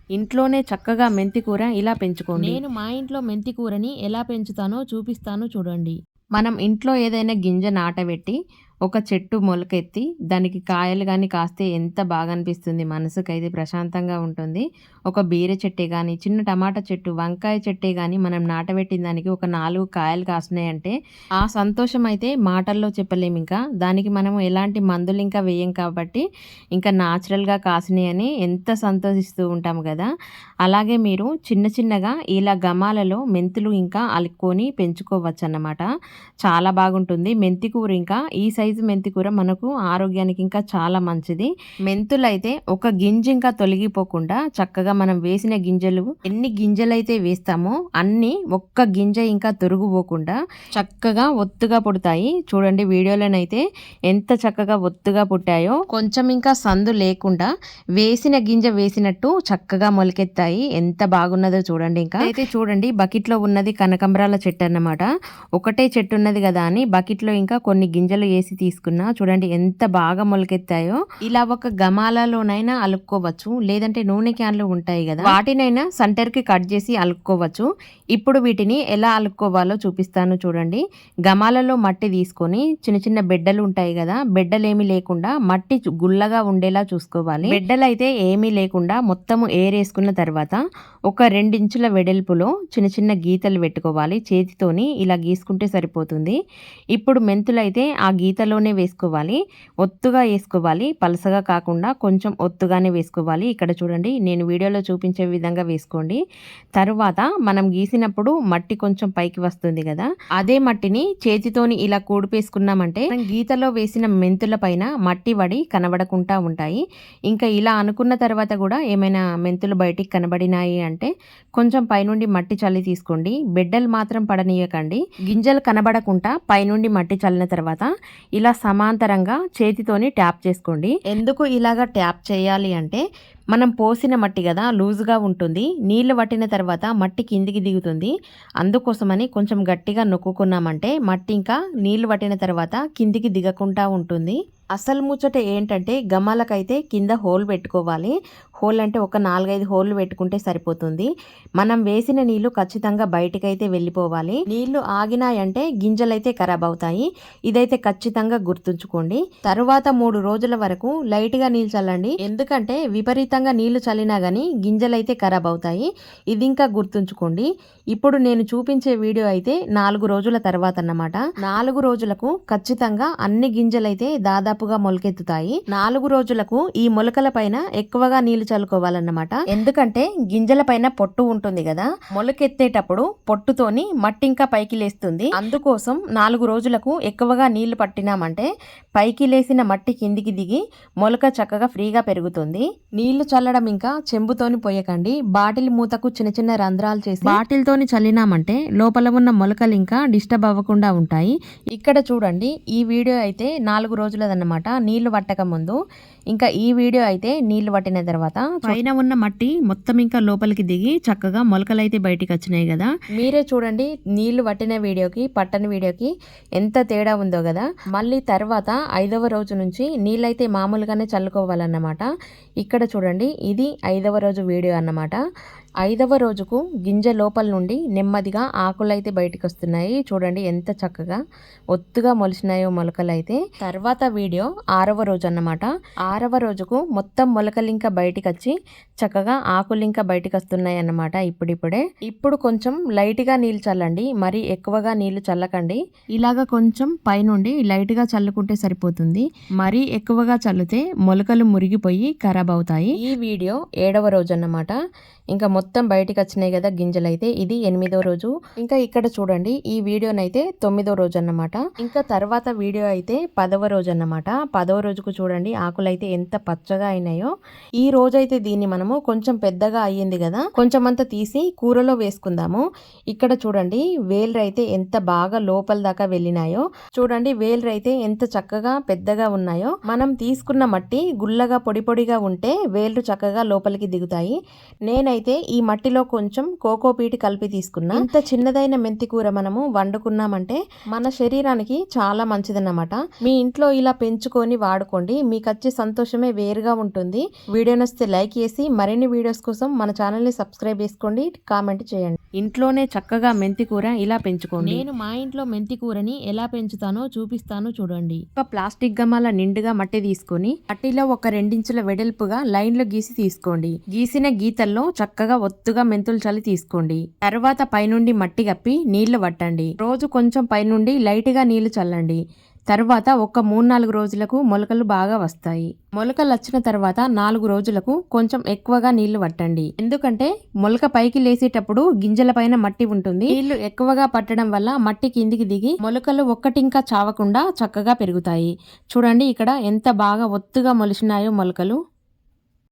ఇంట్లోనే చక్కగా మెంతి కూర ఇలా పెంచుకోండి. నేను మా ఇంట్లో మెంతి కూరని ఎలా పెంచుతానో చూపిస్తాను చూడండి. మనం ఇంట్లో ఏదైనా గింజ నాటబెట్టి ఒక చెట్టు మొలకెత్తి దానికి కాయలు గాని కాస్తే ఎంత బాగా అనిపిస్తుంది. మనసుకైతే ప్రశాంతంగా ఉంటుంది. ఒక బీర చెట్టే గాని, చిన్న టమాటా చెట్టు, వంకాయ చెట్టే గాని మనం నాటబెట్టిన దానికి ఒక 4 కాయలు కాస్తున్నాయంటే ఆ సంతోషం అయితే మాటల్లో చెప్పలేము ఇంకా. దానికి మనం ఎలాంటి మందులు ఇంకా వేయం కాబట్టి ఇంకా న్యాచురల్‌గా కాసినాయని ఎంత సంతోషిస్తూ ఉంటాం గదా! అలాగే మీరు చిన్న చిన్నగా ఇలా గమాలలో మెంతులు ఇంకా అలుక్కొని పెంచుకోవచ్చన్నమాట. చాలా బాగుంటుంది. మెంతి కూర ఇంకా ఈ సైజు మెంతి కూర మనకు ఆరోగ్యానికి ఇంకా చాలా మంచిది. మెంతులైతే ఒక గింజ ఇంకా తొలగిపోకుండా చక్కగా మనం వేసిన గింజలు ఎన్ని గింజలైతే వేస్తామో అన్ని ఒక్క గింజ ఇంకా తొలగిపోకుండా చక్కగా ఒత్తుగా పుడతాయి. చూడండి వీడియోలోనైతే ఎంత చక్కగా ఒత్తుగా పుట్టాయో. కొంచెం ఇంకా సందు లేకుండా వేసిన గింజ వేసినట్టు చక్కగా మొలకెత్తాయి. ఎంత బాగున్నదో చూడండి. ఇంకా అయితే చూడండి బకెట్లో ఉన్నది కనకంబరాల చెట్టు అన్నమాట. ఒకటే చెట్టు ఉన్నది కదా అని బకెట్లో ఇంకా కొన్ని గింజలు వేసి తీసుకున్నా. చూడండి ఎంత బాగా మొలకెత్తాయో. ఇలా ఒక గమాలలోనైనా అలుక్కోవచ్చు, లేదంటే నూనె క్యాన్లు ఉంటాయి కదా వాటినైనా సెంటర్కి కట్ చేసి అలుక్కోవచ్చు. ఇప్పుడు వీటిని ఎలా అలుక్కోవాలో చూపిస్తాను చూడండి. గమాలలో మట్టి తీసుకొని చిన్న చిన్న బెడ్డలు ఉంటాయి కదా, బెడ్డలు ఏమీ లేకుండా మట్టి గుల్లగా ఉండేలా చూసుకోవాలి. బెడ్డలు అయితే ఏమీ లేకుండా మొత్తము ఏరేసుకున్న తర్వాత ఒక 2 ఇంచుల వెడల్పులో చిన్న చిన్న గీతలు పెట్టుకోవాలి. చేతితోని ఇలా గీసుకుంటే సరిపోతుంది. ఇప్పుడు మెంతులైతే ఆ గీతలోనే వేసుకోవాలి. ఒత్తుగా వేసుకోవాలి, పలసగా కాకుండా కొంచెం ఒత్తుగానే వేసుకోవాలి. ఇక్కడ చూడండి నేను వీడియోలో చూపించే విధంగా వేసుకోండి. తరువాత మనం గీసినప్పుడు మట్టి కొంచెం పైకి వస్తుంది కదా, అదే మట్టిని చేతితోని ఇలా కూడిపేసుకున్నామంటే గీతలో వేసిన మెంతుల పైన మట్టి వడి కనబడకుండా ఉంటాయి. ఇంకా ఇలా అనుకున్న తర్వాత కూడా ఏమైనా మెంతులు బయటికి కనబడినాయి అంటే కొంచెం పైనుండి మట్టి చల్లి తీసుకోండి. బెడ్డలు మాత్రం పడనీయకండి. గింజలు కనబడకుండా పైనుండి మట్టి చల్లిన తర్వాత ఇలా సమాంతరంగా చేతితోని ట్యాప్ చేసుకోండి. ఎందుకు ఇలాగా ట్యాప్ చేయాలి అంటే మనం పోసిన మట్టి కదా లూజుగా ఉంటుంది. నీళ్లు పట్టిన తర్వాత మట్టి కిందికి దిగుతుంది. అందుకోసమని కొంచెం గట్టిగా నొక్కుకున్నామంటే మట్టి ఇంకా నీళ్లు పట్టిన తర్వాత కిందికి దిగకుండా ఉంటుంది. అసలు ముచ్చట ఏంటంటే గమాలకైతే కింద హోల్ పెట్టుకోవాలి. హోల్ అంటే ఒక 4-5 హోళ్ళు పెట్టుకుంటే సరిపోతుంది. మనం వేసిన నీళ్లు ఖచ్చితంగా బయటకైతే వెళ్ళిపోవాలి. నీళ్లు ఆగినాయంటే గింజలైతే ఖరాబ్ అవుతాయి. ఇదైతే ఖచ్చితంగా గుర్తుంచుకోండి. తరువాత 3 రోజుల వరకు లైట్గా నీళ్ళు చల్లండి. ఎందుకంటే విపరీతంగా నీళ్లు చల్లినా గానీ గింజలైతే ఖరాబ్ అవుతాయి. ఇది ఇంకా గుర్తుంచుకోండి. ఇప్పుడు నేను చూపించే వీడియో అయితే 4 రోజుల తర్వాత అన్నమాట. 4 రోజులకు ఖచ్చితంగా అన్ని గింజలైతే దాదాపుగా మొలకెత్తుతాయి. 4 రోజులకు ఈ మొలకల పైన ఎక్కువగా నీళ్లు చల్లుకోవాలన్నమాట. ఎందుకంటే గింజల పైన పొట్టు ఉంటుంది కదా, మొలకెత్తేటప్పుడు పొట్టుతోని మట్టి ఇంకా పైకి లేస్తుంది. అందుకోసం 4 రోజులకు ఎక్కువగా నీళ్లు పట్టినామంటే పైకి లేసిన మట్టి కిందికి దిగి మొలక చక్కగా ఫ్రీగా పెరుగుతుంది. నీళ్లు చల్లడం ఇంకా చెంబుతోని పోయకండి. బాటిల్ మూతకు చిన్న చిన్న రంధ్రాలు చేసి బాటిల్తోని చల్లినామంటే లోపల ఉన్న మొలకలు ఇంకా డిస్టర్బ్ అవ్వకుండా ఉంటాయి. ఇక్కడ చూడండి ఈ వీడియో అయితే 4 రోజులదన్నమాట, నీళ్లు పట్టక ముందు. ఇంకా ఈ వీడియో అయితే నీళ్లు పట్టిన తర్వాత పైన ఉన్న మట్టి మొత్తం ఇంకా లోపలికి దిగి చక్కగా మొలకలైతే బయటికి వచ్చినాయి కదా. మీరే చూడండి నీళ్లు పట్టిన వీడియోకి పట్టని వీడియోకి ఎంత తేడా ఉందో కదా. మళ్ళీ తర్వాత 5వ రోజు నుంచి నీళ్ళైతే మామూలుగానే చల్లుకోవాలన్నమాట. ఇక్కడ చూడండి ఇది 5వ రోజు వీడియో అన్నమాట. 5వ రోజుకు గింజ లోపల నుండి నెమ్మదిగా ఆకులైతే బయటకు వస్తున్నాయి. చూడండి ఎంత చక్కగా ఒత్తుగా మొలిచినాయో మొలకలైతే. తర్వాత వీడియో 6వ రోజు అన్నమాట. 6వ రోజుకు మొత్తం మొలకలు ఇంకా బయటకు వచ్చి చక్కగా ఆకులు ఇంకా బయటకు వస్తున్నాయి అన్నమాట. ఇప్పుడిప్పుడే ఇప్పుడు కొంచెం లైట్గా నీళ్ళు చల్లండి, మరి ఎక్కువగా నీళ్లు చల్లకండి. ఇలాగ కొంచెం పైనుండి లైట్గా చల్లుకుంటే సరిపోతుంది. మరీ ఎక్కువగా చల్లితే మొలకలు మురిగిపోయి ఖరాబ్ అవుతాయి. ఈ వీడియో 7వ రోజు అన్నమాట. ఇంకా మొత్తం బయటికి వచ్చినాయి కదా గింజలైతే. ఇది 8వ రోజు. ఇంకా ఇక్కడ చూడండి ఈ వీడియోనైతే 9వ రోజు అన్నమాట. ఇంకా తర్వాత వీడియో అయితే 10వ రోజు అన్నమాట. 10వ రోజుకు చూడండి ఆకులైతే ఎంత పచ్చగా అయినాయో. ఈ రోజైతే దీన్ని మనము కొంచెం పెద్దగా అయ్యింది కదా, కొంచెం అంతా తీసి కూరలో వేసుకుందాము. ఇక్కడ చూడండి వేళ్ళు అయితే ఎంత బాగా లోపల దాకా వెళ్ళినాయో. చూడండి వేళ్ళు అయితే ఎంత చక్కగా పెద్దగా ఉన్నాయో. మనం తీసుకున్న మట్టి గుల్లగా పొడి పొడిగా ఉంటే వేళ్ళు చక్కగా లోపలికి దిగుతాయి. నేనైతే ఈ మట్టిలో కొంచెం కోకోపీట్ కలిపి తీసుకున్నా. ఇంత చిన్నదైన మెంతి కూర మనము వండుకున్నామంటే మన శరీరానికి చాలా మంచిదన్నమాట. మీ ఇంట్లో ఇలా పెంచుకొని వాడుకోండి, మీకు వచ్చే సంతోషమే వేరుగా ఉంటుంది. వీడియో నచ్చితే లైక్ చేసి మరిన్ని వీడియోస్ కోసం మన ఛానల్ని సబ్స్క్రైబ్ చేసుకోండి, కామెంట్ చేయండి. ఇంట్లోనే చక్కగా మెంతి కూర ఇలా పెంచుకోండి. నేను మా ఇంట్లో మెంతి కూరని ఎలా పెంచుతానో చూపిస్తాను చూడండి. ఒక ప్లాస్టిక్ గమాల నిండుగా మట్టి తీసుకొని మట్టిలో ఒక 2 ఇంచుల వెడల్పుగా లైన్లు గీసి తీసుకోండి. గీసిన గీతల్లో చక్కగా ఒత్తుగా మెంతులు చల్లి తీసుకోండి. తర్వాత పైనుండి మట్టి కప్పి నీళ్లు పట్టండి. రోజు కొంచెం పైనుండి లైట్ గా నీళ్లు చల్లండి. తర్వాత ఒక 3-4 రోజులకు మొలకలు బాగా వస్తాయి. మొలకలు వచ్చిన తర్వాత 4 రోజులకు కొంచెం ఎక్కువగా నీళ్లు పట్టండి. ఎందుకంటే మొలక పైకి లేసేటప్పుడు గింజల పైన మట్టి ఉంటుంది. నీళ్లు ఎక్కువగా పట్టడం వల్ల మట్టి కిందికి దిగి మొలకలు ఒక్కటింకా చావకుండా చక్కగా పెరుగుతాయి. చూడండి ఇక్కడ ఎంత బాగా ఒత్తుగా మొలిచినాయో మొలకలు.